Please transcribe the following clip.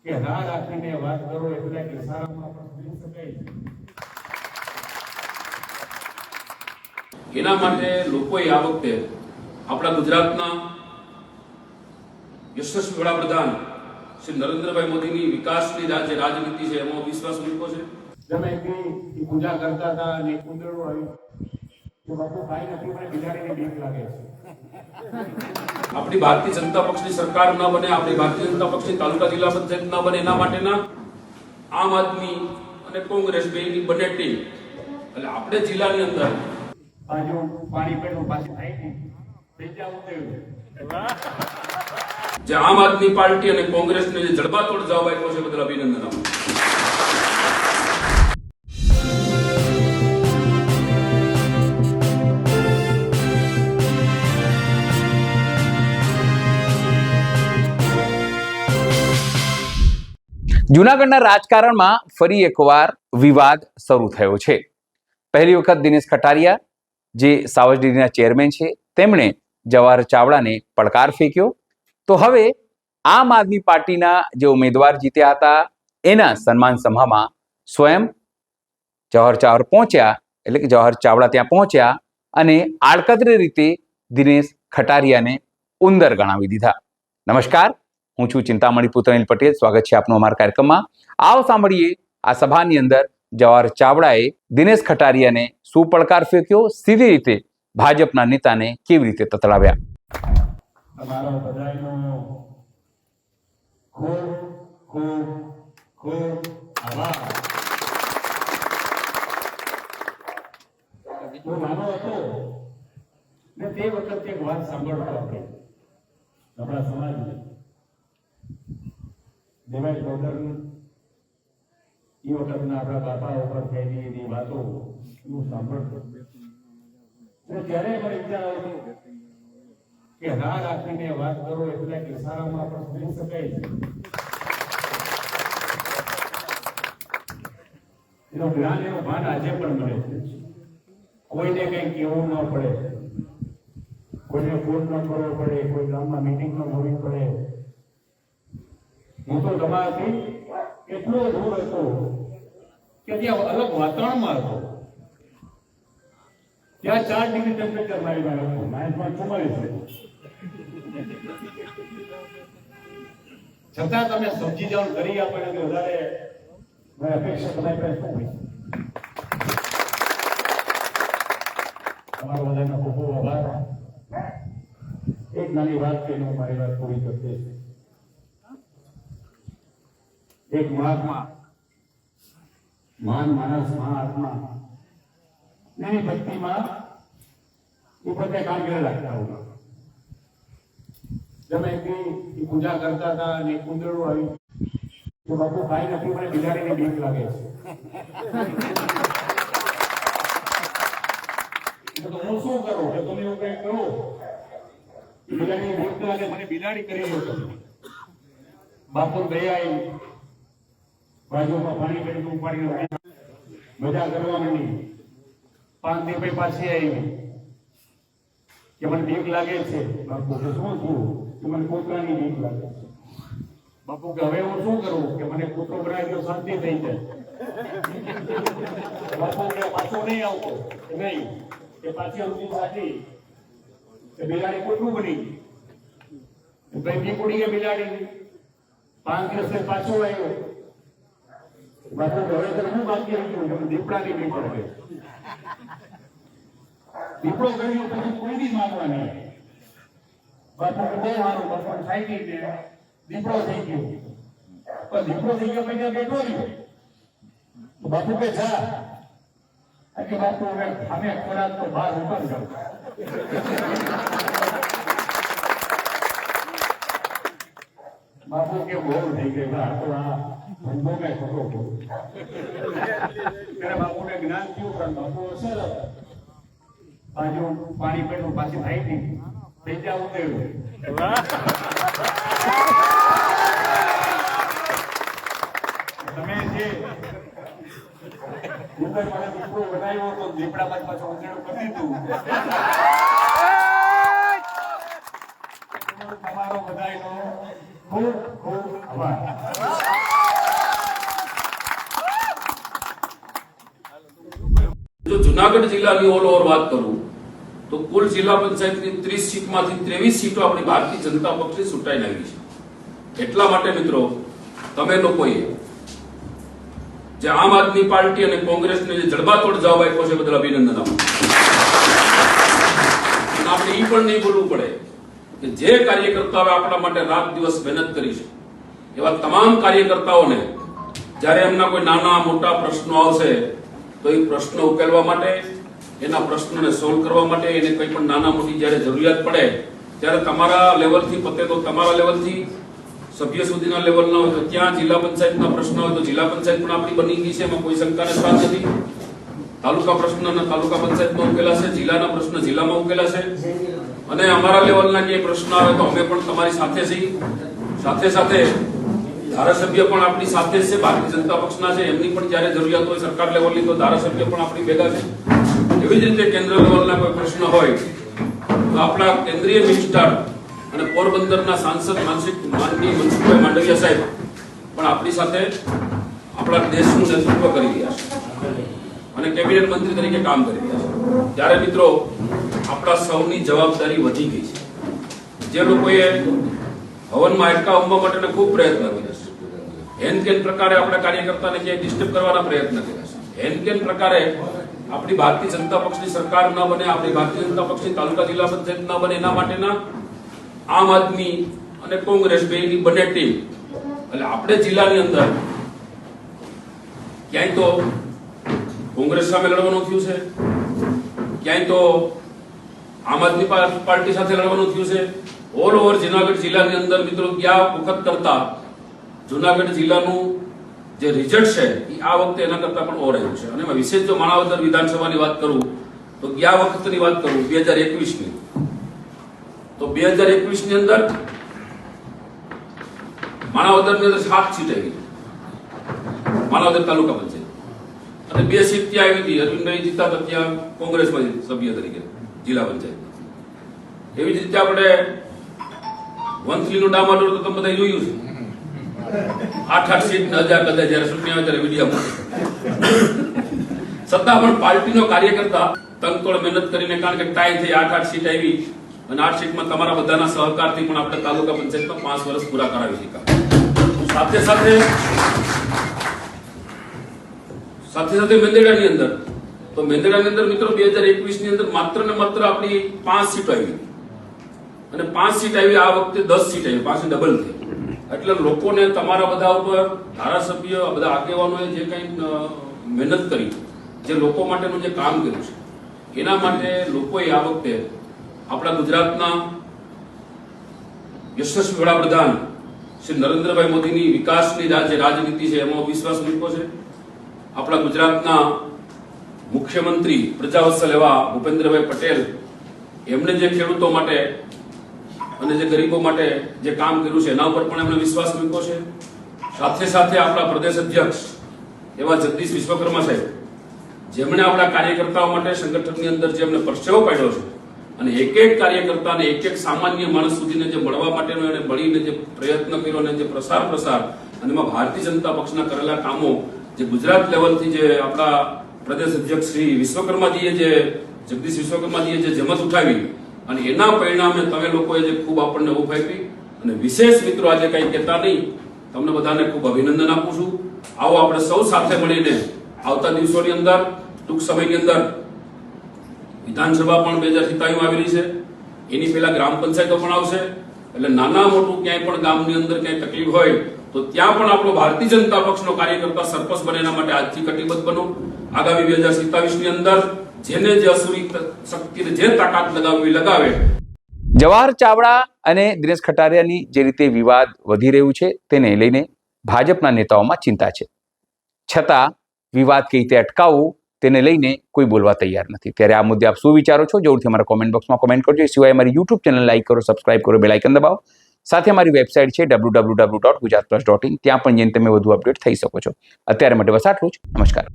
કે રાહ રાખીને વાત કરો એટલે કે સારામાં પણ બની શકાય. એના માટે લોકોએ આ વખતે આપણા ગુજરાતના યશસ્વી વડાપ્રધાન શ્રી નરેન્દ્રભાઈ મોદીની વિકાસની જે રાજનીતિ છે એમાં વિશ્વાસ મૂક્યો છે. તમે એ પૂજા કરતા હતા અને કુંદડું આવ્યું તો બાપુ કાંઈ નથી, મને બિલાડીને બીક લાગે છે. આપણી ભારતીય જનતા પક્ષની સરકાર ન બને, આપણી ભારતીય જનતા પક્ષની તાલુકા જિલ્લા પંચાયત ન બને, એના માટેના આમ આદમી અને કોંગ્રેસ બેની બંને ટીમ એટલે આપણે જિલ્લાની અંદર બાજુ પાણી પેટનું પાછી થાય નહીં જે આમ આદમી પાર્ટી અને કોંગ્રેસને જે જડબાતોડ જવાબ આપ્યો છે બદલ અભિનંદન આપું. જૂનાગઢના રાજકારણમાં ફરી એકવાર વિવાદ શરૂ થયો છે. પહેલી વખત દિનેશ કટારિયા જે સાવજ ડેરીના ચેરમેન છે તેમણે જવાહર ચાવડાને પડકાર ફેંક્યો. તો હવે આમ આદમી પાર્ટીના જે ઉમેદવાર જીત્યા હતા એના સન્માન સભામાં સ્વયં જવાહર ચાવડા પહોંચ્યા, એટલે કે જવાહર ચાવડા ત્યાં પહોંચ્યા અને આડકતરી રીતે દિનેશ કટારિયાને ઉંદર ગણાવી દીધા. નમસ્કાર, હું છું ચિંતામણી પુત્ર અનિલ પટેલ. સ્વાગત છે આપનું અમારા કાર્યક્રમમાં. આવો સાંભળીએ આ સભાની અંદર જવાહર ચાવડાએ દિનેશ કટારિયાને શું પડકાર ફેંક્યો, સીધી રીતે ભાજપના નેતાને કેવી રીતે તતડાવ્યા. તમારો બધાનો ખૂબ ખૂબ ખૂબ આભાર. હું નાનો હતો ને તે વખતે એક વાત સાંભળતો હતો આપણા સમાજની. દેવાય ચૌધરી એ વખતના આપણા બાપા ઉપર થયેલી એની વાતો હું સાંભળતો અને ત્યારે મને વિચાર આવતો કે રાહ રાખીને વાત કરો એટલે કે સારામાં પણ બની શકાય છે. એનું જ્ઞાન, એનું ભાન આજે પણ મળે છે. કોઈને કંઈ કહેવું ન પડે, કોઈને ફોન ન કરવો પડે, કોઈ ગામમાં મિટિંગ ન હોવી પડે. હું તો તમારાથી એટલો દૂર હતો કે ત્યાં અલગ વાતાવરણમાં હતો. ત્યાં 4 ડિગ્રી ટેમ્પરેચર મારી પાસે હતું, -44. છતાં તમે સમજી જાઓ, કરી આપે ને વધારે અપેક્ષા તમારી પાસે શું હોય. તમારો બધાનો ખૂબ ખૂબ આભાર. એક નાની વાત કહીને હું મારી વાત પૂરી કરતી. એક મહાત્મા, મહાન માણસ, મહાત્મા એની ભક્તિમાં એ પોતે કામ કરે રાખતા હતા. તમે પૂજા કરતા હતા અને કુંદડું આવ્યું તો બાપુ કાંઈ નથી, મને બિલાડીને બીક લાગે છે. તો હું શું કરું કે તમે એવું કંઈ કરો, બિલાડીને બીક લાગે, મને બિલાડી કરી લો. બાપુ દયા બાજુમાં પાણી પેટનું ઉપાડીને મજા કરવા માંડી. 5 દિવસ પછી પાછી આવી કે મને બીક લાગે છે. બાપુ કે શું થયું? કે મને કૂતરાની બીક લાગે છે. બાપુ કે હવે હું શું કરું? કે મને કૂતરો બનાવી દો, શાંતિ થઈ જાય. બાપુ કે પાછો નહીં આવતો, નહીં કે પાછી અમથી સાચી કે બિલાડી કૂતરું બની ભાઈ બીક ઉડી ગઈ બિલાડી. 5 દિવસ પાછો આવ્યો. બાપુ હવે તો હું બાકી રહ્યું, દીપડાની બીક પડે. દીપડો કર્યો પછી કોઈ બી માનવાની. બાપુ બહુ સારું, બાપુ થાય ગઈ ને દીપડો થઈ ગયો. પણ દીપડો થઈ ગયો પછી બેઠો રહ્યો. બાપુ કે જા કે બાપુ હવે અમે ખોરાક તો બહાર ઉપર જાવ. બાપુ કે બહુ થઈ ગઈ, તો આ ધંધો મેં ખોટો કર્યો. ત્યારે બાપુને જ્ઞાન થયું, પણ બાપુ અસર બાજુ પાણી પેટનું પાછી થાય નહીં થઈ જવું થયું. તમે જે મને દીપડો બનાવ્યો તો દીપડામાં પાછું ઉંચેડું કરી દીધું. તમારો બધાનો ખૂબ ખૂબ આભાર. જુનાગઢ જિલ્લાની ઓલ ઓવર વાત કરું તો કુલ જિલ્લા પંચાયતની 30 સીટમાંથી 23 સીટો આપણી ભારતીય જનતા પક્ષની ચૂંટાઈને આવી છે. એટલા માટે મિત્રો તમે લોકોએ જે આમ આદમી પાર્ટી અને કોંગ્રેસને જે જડબાતોડ જવાબ આપ્યો છે બદલ અભિનંદન આપો. અને આપણે એ પણ નહીં ભૂલવું પડે કે જે કાર્યકર્તાઓ આપણા માટે રાત દિવસ મહેનત કરી છે એવા તમામ કાર્યકર્તાઓને જ્યારે એમના કોઈ નાના મોટા પ્રશ્નો આવશે તો એ પ્રશ્નો ઉકેલવા માટે, એના પ્રશ્નોને સોલ્વ કરવા માટે, એને કંઈ પણ નાના મોટી જ્યારે જરૂરિયાત પડે ત્યારે તમારા લેવલથી પતે તો તમારા લેવલથી, સભ્ય સુધીના લેવલના હોય તો ત્યાં, જિલ્લા પંચાયતના પ્રશ્ન હોય તો જિલ્લા પંચાયત પણ આપણી બની ગઈ છે, એમાં કોઈ શંકાને સ્થાન નથી. તાલુકા પ્રશ્નના તાલુકા પંચાયતમાં ઉકેલાશે, જિલ્લાના પ્રશ્ન જિલ્લામાં ઉકેલાશે, અને અમારા લેવલના જે પ્રશ્ન આવે તો અમે પણ તમારી સાથે છીએ. સાથે સાથે ધારાસભ્ય પણ આપણી સાથે જ છે, ભારતીય જનતા પક્ષના છે, એમની પણ જ્યારે જરૂરિયાત હોય સરકાર લેવલની તો ધારાસભ્ય પણ આપણી ભેગા છે. એવી જ રીતે કેન્દ્ર લેવલના કોઈ પ્રશ્ન હોય તો આપણા કેન્દ્રીય મિનિસ્ટર અને પોરબંદરના સાંસદ માનનીય મનસુખભાઈ માંડવિયા સાહેબ પણ આપણી સાથે આપણા દેશનું નેતૃત્વ કરી રહ્યા છે અને કેબિનેટ મંત્રી તરીકે કામ કરી રહ્યા છે. ત્યારે મિત્રો આપણા સૌની જવાબદારી વધી ગઈ છે. જે લોકોએ હવનમાં હાડકા ઉમવા માટેના ખૂબ પ્રયત્ન કર્યા છે, હેન કેન પ્રકારે આપણા કાર્યકર્તાને ક્યાંય ડિસ્ટર્બ કરવાના પ્રયત્ન કર્યા છે, હેન કેન પ્રકારે આપણી ભારતીય જનતા પક્ષની સરકાર ન બને, આપણી ભારતીય જનતા પક્ષની તાલુકા જિલ્લા પંચાયત ન બને, એના માટેના આમ આદમી અને કોંગ્રેસ બેની બંને ટીમ, એટલે આપણે જિલ્લાની અંદર ક્યાંય તો કોંગ્રેસ સામે લડવાનું થયું છે, ક્યાંય તો આમ આદમી પાર્ટી સાથે લડવાનું થયું છે. ઓલ ઓવર જુનાગઢ જિલ્લાની અંદર મિત્રો ગયા વખત કરતા જુનાગઢ જિલ્લાનું જે રિઝલ્ટ છે એ આ વખતે એના કરતા પણ ઓર રહ્યું છે. અને એમાં વિશેષ જો માણાવદર વિધાનસભાની વાત કરું તો ગયા વખતની વાત કરું 2021ની, તો 2021 ની અંદર માણાવદરની અંદર 7 સીટ આવી, માણાવદર તાલુકા પંચાયત, અને 2 સીટ ત્યાં આવી હતી. અરવિંદભાઈ જીતા હતા ત્યાં કોંગ્રેસમાં સભ્ય તરીકે જિલ્લા પંચાયત. એવી જ રીતે આપણે વંથલીનું ડામાડોળ તો તમે બધા જોયું છે, 8 સીટ ને 1000 કદાચ જયારે ચૂંટણી આવે ત્યારે વિડીયો છતાં પણ પાર્ટીનો કાર્યકર્તા તનતોડ મહેનત કરીને, કારણ કે ટાઈ થઈ 8 સીટ આવી અને 8 સીટમાં તમારા બધાના સહકારથી પણ આપણે તાલુકા પંચાયતમાં 5 વર્ષ પૂરા કરાવી શક્યા. સાથે સાથે મેંદરડાની અંદર, તો મેંદરડાની અંદર મિત્રો 2021 ની અંદર માત્ર ને માત્ર આપણી 5 સીટ આવી અને 5 સીટ આવી, આ વખતે 10 સીટ આવી, પાછી ડબલ થઈ. એટલે લોકોને તમારા બધા ઉપર ધારાસભ્ય બધા આગેવાનોએ જે કંઈ મહેનત કરી, જે લોકો માટેનું જે કામ કર્યું છે એના માટે લોકોએ આ વખતે આપણા ગુજરાતના યશસ્વી વડાપ્રધાન શ્રી નરેન્દ્રભાઈ મોદીની વિકાસની જે રાજનીતિ છે એમાં વિશ્વાસ મૂક્યો છે. આપણા ગુજરાતના મુખ્યમંત્રી પ્રજાવત્સલ એવા ભૂપેન્દ્રભાઈ પટેલ, એમણે જે ખેડૂતો માટે અને જે ગરીબો માટે જે કામ કર્યું છે એના ઉપર પણ એમણે વિશ્વાસ મૂક્યો છે. સાથે સાથે આપણા પ્રદેશ અધ્યક્ષ એવા જગદીશ વિશ્વકર્મા સાહેબ, જેમણે આપણા કાર્યકર્તાઓ માટે સંગઠનની અંદર જે એમને પરસેવો પાડ્યો છે અને એક એક કાર્યકર્તાને, એક એક સામાન્ય માણસ સુધીને જે મળવા માટેનો એને મળીને જે પ્રયત્ન કર્યો અને જે પ્રસાર અને એમાં ભારતીય જનતા પક્ષના કરેલા કામો જે ગુજરાત લેવલથી જે આપણા પ્રદેશ અધ્યક્ષ શ્રી વિશ્વકર્માજીએ જે જગદીશ વિશ્વકર્માજીએ જે જમત ઉઠાવી અને એના પરિણામે તમે લોકોએ જે ખૂબ આપણને ઊભ આપી. અને વિશેષ મિત્રો આજે કંઈ કહેતા નહીં, તમને બધાને ખૂબ અભિનંદન આપું છું. આવો આપણે સૌ સાથે મળીને આવતા દિવસોની અંદર, ટૂંક સમયની અંદર વિધાનસભા પણ 2027 આવી રહી છે, એની પહેલા ગ્રામ પંચાયતો પણ આવશે. એટલે નાના મોટું ક્યાંય પણ ગામની અંદર ક્યાંય તકલીફ હોય તો ત્યાં પણ આપણો ભારતીય જનતા પક્ષનો કાર્યકર્તા સરપંચ બને એના માટે આજથી કટિબદ્ધ બનો. આગામી 2027 ની અંદર જેને જે અસુરી શક્તિને જે તાકાત લગાવવી લગાવે. જવાહર ચાવડા અને દિનેશ કટારિયાની જે રીતે વિવાદ વધી રહ્યું છે તેને લઈને ભાજપના નેતાઓમાં ચિંતા છે, છતાં વિવાદ કઈ રીતે અટકાવવું તેને લઈને કોઈ બોલવા તૈયાર નથી. ત્યારે આ મુદ્દે આપ શું વિચારો છો જરૂરથી અમારા કોમેન્ટ બોક્સમાં કોમેન્ટ કરજો. એ સિવાય અમારી યુટ્યુબ ચેનલ લાઈક કરો, સબસ્ક્રાઇબ કરો, બેલ આઇકન દબાવો. સાથે અમારી વેબસાઇટ છે www.gujaratplus.in, ત્યાં પણ જઈને તમે વધુ અપડેટ થઈ શકો છો. અત્યારે માટે બસ આટલું જ. નમસ્કાર.